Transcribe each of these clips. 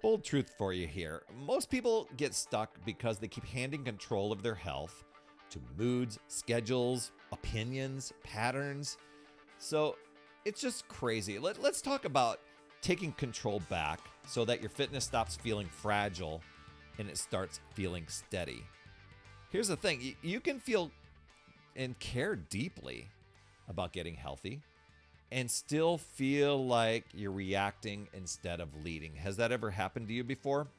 Bold truth for you here. Most people get stuck because they keep handing control of their health to moods, schedules, opinions, patterns. So it's just crazy. Let's talk about taking control back so that your fitness stops feeling fragile and it starts feeling steady. Here's the thing, you can feel and care deeply about getting healthy and still feel like you're reacting instead of leading. Has that ever happened to you before?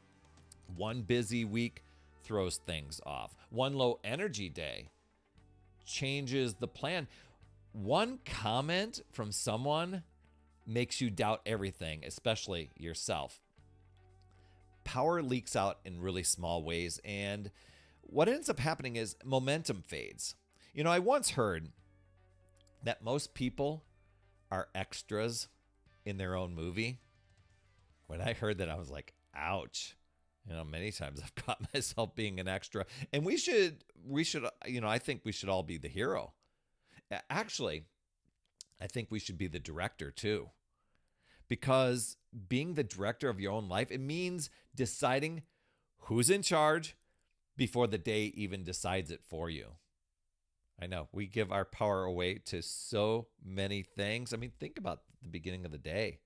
One busy week throws things off. One low energy day changes the plan. One comment from someone makes you doubt everything, especially yourself. Power leaks out in really small ways, and what ends up happening is momentum fades. I once heard that most people are extras in their own movie. When I heard that, I was like, ouch. Many times I've caught myself being an extra. And we should, I think we should all be the hero. Actually, I think we should be the director too. Because being the director of your own life, it means deciding who's in charge before the day even decides it for you. I know, we give our power away to so many things. I mean, think about the beginning of the day.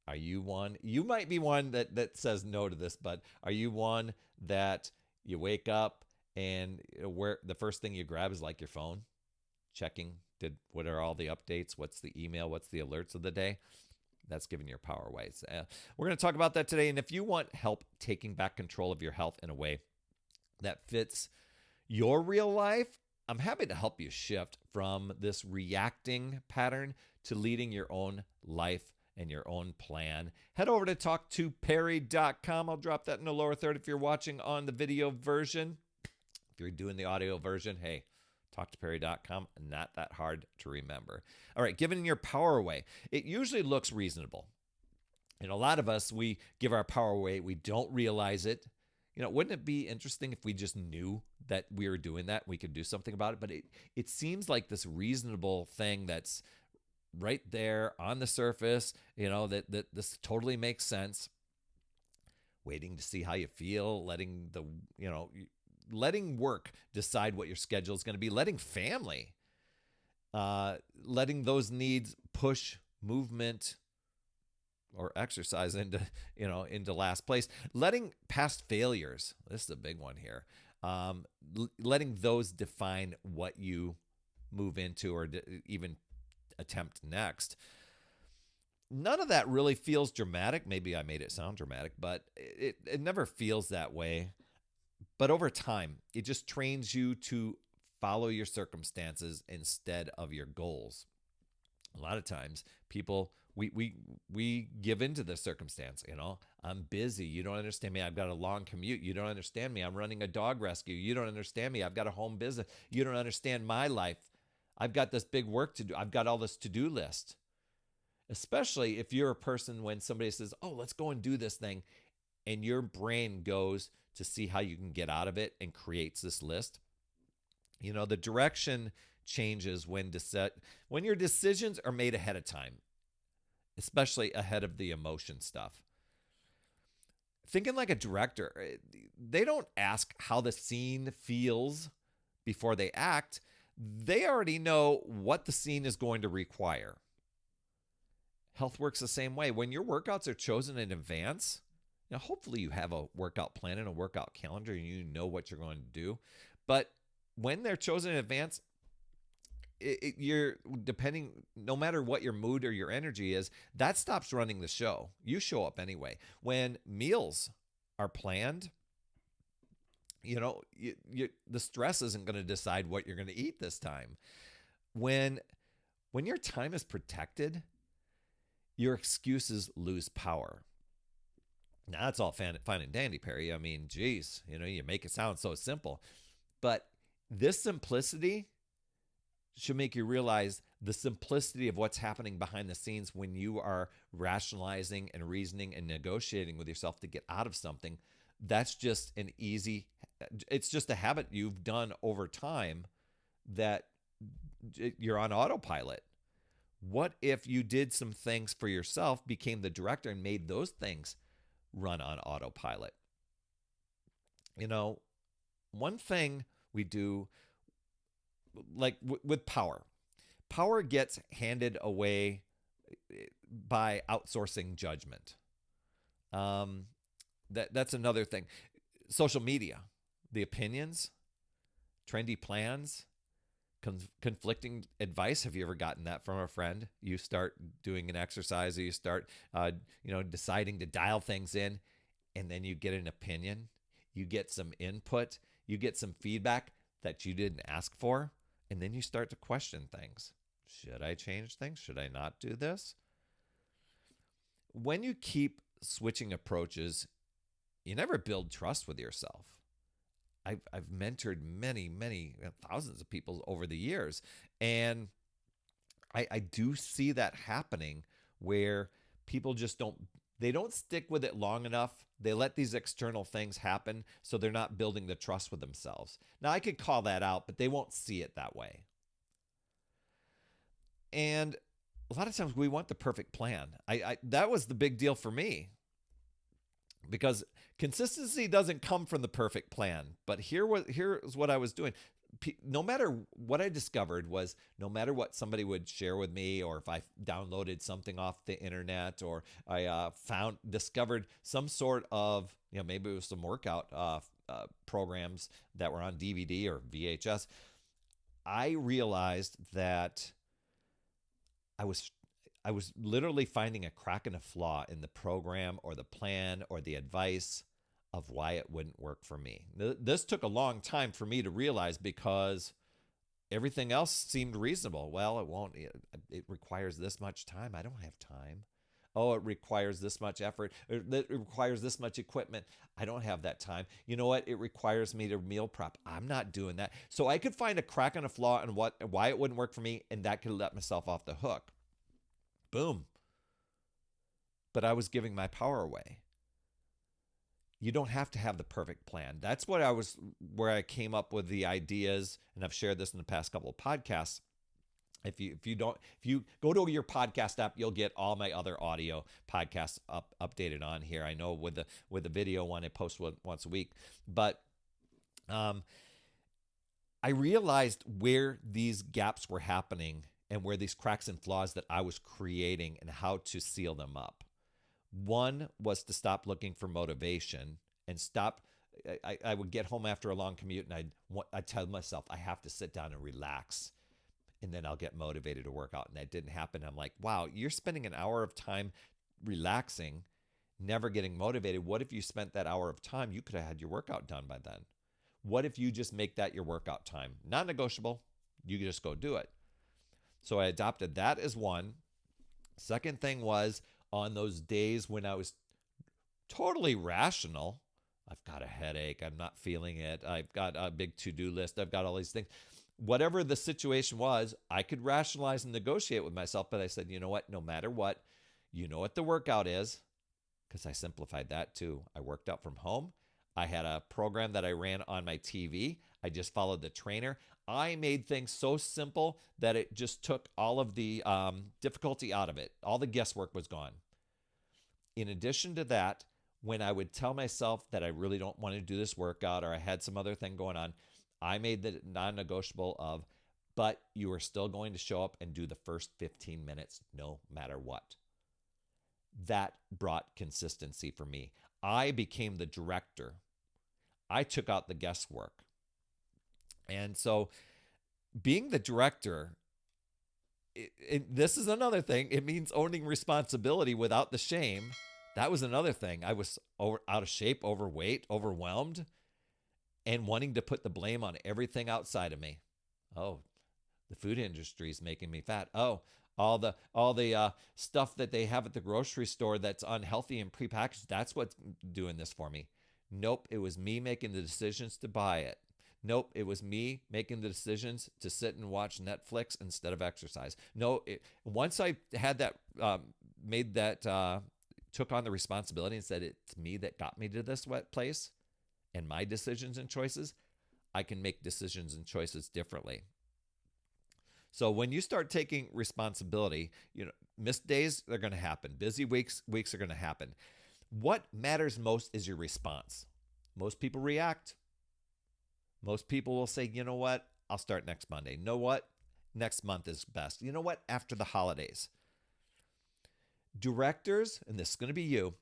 Are you one? You might be one that says no to this, but are you one that you wake up and where the first thing you grab is like your phone, checking what are all the updates, what's the email, what's the alerts of the day? That's giving your power away. So, we're going to talk about that today. And if you want help taking back control of your health in a way that fits your real life, I'm happy to help you shift from this reacting pattern to leading your own life and your own plan. Head over to talktoperry.com. I'll drop that in the lower third if you're watching on the video version. If you're doing the audio version, hey, talktoperry.com. Not that hard to remember. All right, giving your power away. It usually looks reasonable. And a lot of us, we give our power away. We don't realize it. Wouldn't it be interesting if we just knew that we were doing that? We could do something about it. But it seems like this reasonable thing that's right there on the surface, that this totally makes sense. Waiting to see how you feel, letting work decide what your schedule is going to be, letting family, letting those needs push movement or exercise into last place, letting past failures, this is a big one here, letting those define what you move into or even attempt next. None of that really feels dramatic. Maybe I made it sound dramatic, but it never feels that way. But over time, it just trains you to follow your circumstances instead of your goals. A lot of times people, we give into the circumstance. I'm busy. You don't understand me. I've got a long commute. You don't understand me. I'm running a dog rescue. You don't understand me. I've got a home business. You don't understand my life. I've got this big work to do. I've got all this to-do list. Especially if you're a person when somebody says, oh, let's go and do this thing, and your brain goes to see how you can get out of it and creates this list. The direction changes when your decisions are made ahead of time, especially ahead of the emotion stuff. Thinking like a director, they don't ask how the scene feels before they act. They already know what the scene is going to require. Health works the same way. When your workouts are chosen in advance, hopefully you have a workout plan and a workout calendar and you know what you're going to do. But when they're chosen in advance, you're depending, no matter what your mood or your energy is, that stops running the show. You show up anyway. When meals are planned, the stress isn't going to decide what you're going to eat this time. When your time is protected, your excuses lose power. Now, that's all fine and dandy, Perry. I mean, geez, you make it sound so simple. But this simplicity should make you realize the simplicity of what's happening behind the scenes when you are rationalizing and reasoning and negotiating with yourself to get out of something. That's just it's just a habit you've done over time that you're on autopilot. What if you did some things for yourself, became the director, and made those things run on autopilot. You know, one thing we do, like with power gets handed away by outsourcing judgment. Um, that's another thing. Social media, the opinions, trendy plans, conflicting advice. Have you ever gotten that from a friend? You start doing an exercise, or you start, deciding to dial things in, and then you get an opinion, you get some input, you get some feedback that you didn't ask for, and then you start to question things. Should I change things? Should I not do this? When you keep switching approaches, you never build trust with yourself. I've mentored many thousands of people over the years, and I do see that happening where people just don't stick with it long enough. They let these external things happen, so they're not building the trust with themselves. Now, I could call that out, but they won't see it that way. And a lot of times we want the perfect plan. I that was the big deal for me, because consistency doesn't come from the perfect plan. But here's what I was doing. No matter what I discovered was, no matter what somebody would share with me, or if I downloaded something off the internet, or I discovered some sort of, maybe it was some workout programs that were on DVD or VHS, I realized that I was literally finding a crack and a flaw in the program or the plan or the advice of why it wouldn't work for me. This took a long time for me to realize, because everything else seemed reasonable. Well, it won't. It requires this much time. I don't have time. Oh, it requires this much effort. It requires this much equipment. I don't have that time. You know what? It requires me to meal prep. I'm not doing that. So I could find a crack and a flaw in why it wouldn't work for me, and that could let myself off the hook. Boom. But I was giving my power away. You don't have to have the perfect plan. That's where I came up with the ideas, and I've shared this in the past couple of podcasts. If you go to your podcast app, you'll get all my other audio podcasts updated on here. I know with the video one, I post once a week, but I realized where these gaps were happening, and where these cracks and flaws that I was creating, and how to seal them up. One was to stop looking for motivation and stop. I would get home after a long commute, and I'd tell myself, I have to sit down and relax, and then I'll get motivated to work out. And that didn't happen. I'm like, wow, you're spending an hour of time relaxing, never getting motivated. What if you spent that hour of time? You could have had your workout done by then. What if you just make that your workout time? Non-negotiable. You can just go do it. So I adopted that as one. Second thing was, on those days when I was totally rational, I've got a headache, I'm not feeling it, I've got a big to-do list, I've got all these things. Whatever the situation was, I could rationalize and negotiate with myself, but I said, you know what, no matter what, you know what the workout is, because I simplified that too. I worked out from home. I had a program that I ran on my TV. I just followed the trainer. I made things so simple that it just took all of the difficulty out of it. All the guesswork was gone. In addition to that, when I would tell myself that I really don't want to do this workout, or I had some other thing going on, I made the non-negotiable of, but you are still going to show up and do the first 15 minutes no matter what. That brought consistency for me. I became the director. I took out the guesswork. And so being the director, this is another thing. It means owning responsibility without the shame. That was another thing. I was out of shape, overweight, overwhelmed, and wanting to put the blame on everything outside of me. Oh, the food industry is making me fat. Oh, all the stuff that they have at the grocery store that's unhealthy and prepackaged, that's what's doing this for me. Nope, it was me making the decisions to buy it. Nope, it was me making the decisions to sit and watch Netflix instead of exercise. No, once I had that, took on the responsibility and said it's me that got me to this wet place and my decisions and choices, I can make decisions and choices differently. So when you start taking responsibility, missed days, they're going to happen. Busy weeks are going to happen. What matters most is your response. Most people react. Most people will say, you know what? I'll start next Monday. You know what? Next month is best. You know what? After the holidays. Directors, and this is going to be you,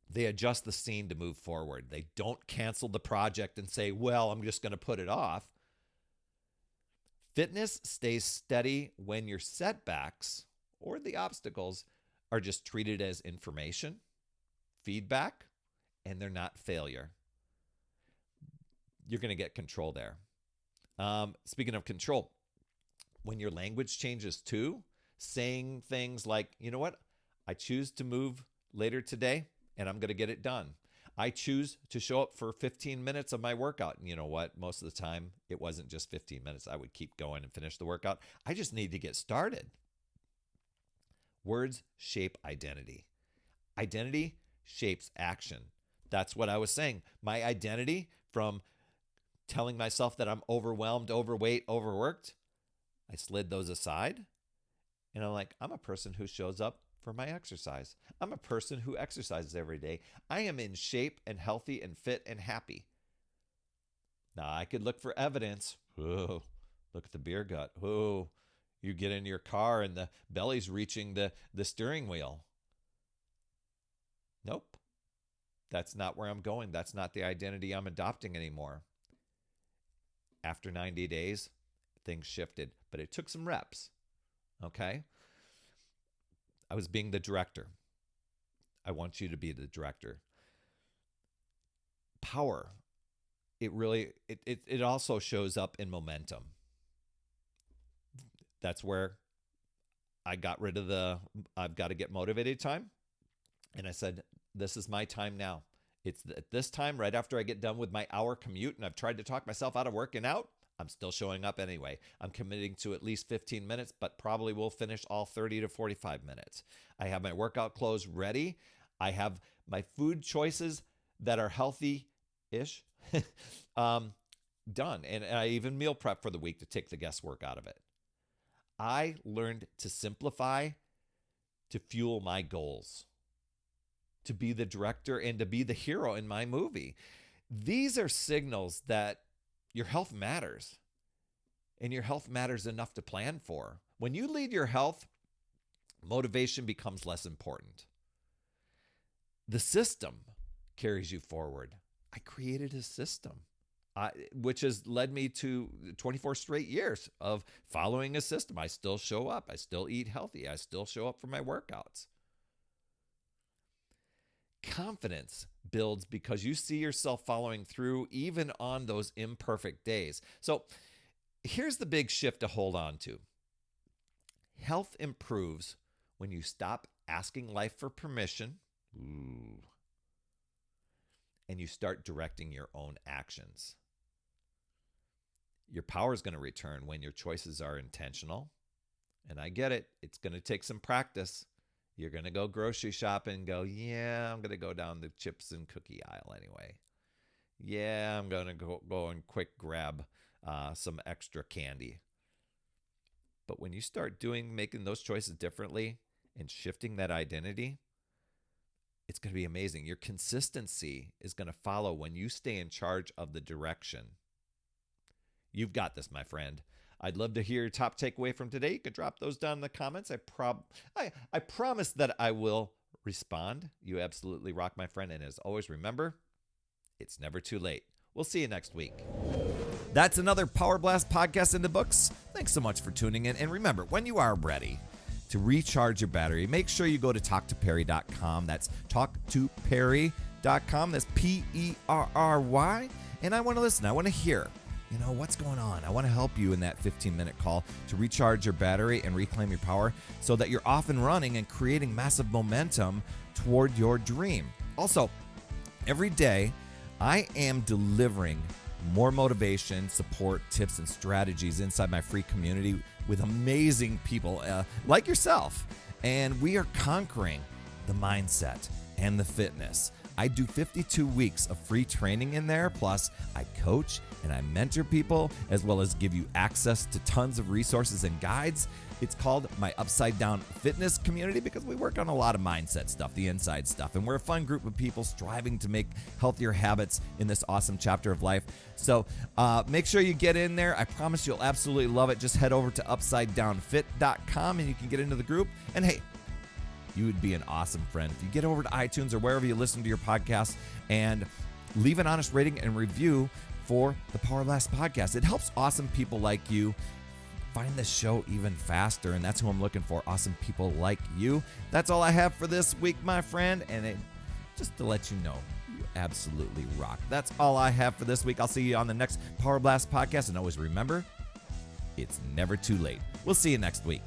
they adjust the scene to move forward. They don't cancel the project and say, well, I'm just going to put it off. Fitness stays steady when your setbacks or the obstacles are just treated as information, feedback, and they're not failure. You're going to get control there. Speaking of control, when your language changes too, saying things like, you know what? I choose to move later today and I'm going to get it done. I choose to show up for 15 minutes of my workout. And you know what? Most of the time, it wasn't just 15 minutes. I would keep going and finish the workout. I just need to get started. Words shape identity. Identity shapes action. That's what I was saying. My identity from telling myself that I'm overwhelmed, overweight, overworked, I slid those aside. And I'm like, I'm a person who shows up for my exercise. I'm a person who exercises every day. I am in shape and healthy and fit and happy. Now, I could look for evidence. Oh, look at the beer gut. Oh, you get in your car and the belly's reaching the steering wheel. Nope. That's not where I'm going. That's not the identity I'm adopting anymore. After 90 days, things shifted, but it took some reps. Okay? I was being the director. I want you to be the director. Power. It also shows up in momentum. That's where I got rid of I've got to get motivated time. And I said, this is my time now. It's at this time, right after I get done with my hour commute, and I've tried to talk myself out of working out, I'm still showing up anyway. I'm committing to at least 15 minutes, but probably will finish all 30 to 45 minutes. I have my workout clothes ready. I have my food choices that are healthy-ish done. And I even meal prep for the week to take the guesswork out of it. I learned to simplify to fuel my goals, to be the director and to be the hero in my movie. These are signals that your health matters, and your health matters enough to plan for. When you lead your health, motivation becomes less important. The system carries you forward. I created a system, which has led me to 24 straight years of following a system. I still show up. I still eat healthy. I still show up for my workouts. Confidence builds because you see yourself following through even on those imperfect days. So here's the big shift to hold on to. Health improves when you stop asking life for permission, and you start directing your own actions. Your power is going to return when your choices are intentional. And I get it. It's going to take some practice. You're going to go grocery shopping and go, yeah, I'm going to go down the chips and cookie aisle anyway. Yeah, I'm going to go and quick grab some extra candy. But when you start making those choices differently and shifting that identity, it's going to be amazing. Your consistency is going to follow when you stay in charge of the direction. You've got this, my friend. I'd love to hear your top takeaway from today. You can drop those down in the comments. I promise that I will respond. You absolutely rock, my friend. And as always, remember, it's never too late. We'll see you next week. That's another Power Blast podcast in the books. Thanks so much for tuning in. And remember, when you are ready to recharge your battery, make sure you go to talktoperry.com. That's talktoperry.com. That's Perry. And I want to listen. I want to hear. What's going on? I want to help you in that 15-minute call to recharge your battery and reclaim your power so that you're off and running and creating massive momentum toward your dream. Also, every day, I am delivering more motivation, support, tips, and strategies inside my free community with amazing people like yourself. And we are conquering the mindset and the fitness. I do 52 weeks of free training in there. Plus, I coach and I mentor people, as well as give you access to tons of resources and guides. It's called my Upside Down Fitness community because we work on a lot of mindset stuff, the inside stuff, and we're a fun group of people striving to make healthier habits in this awesome chapter of life. So make sure you get in there. I promise you'll absolutely love it. Just head over to upsidedownfit.com and you can get into the group. And hey, you would be an awesome friend if you get over to iTunes or wherever you listen to your podcast and leave an honest rating and review for the Power Blast podcast. It helps awesome people like you find the show even faster, and that's who I'm looking for, awesome people like you. That's all I have for this week, my friend, and just to let you know, you absolutely rock. That's all I have for this week. I'll see you on the next Power Blast podcast, and always remember, it's never too late. We'll see you next week.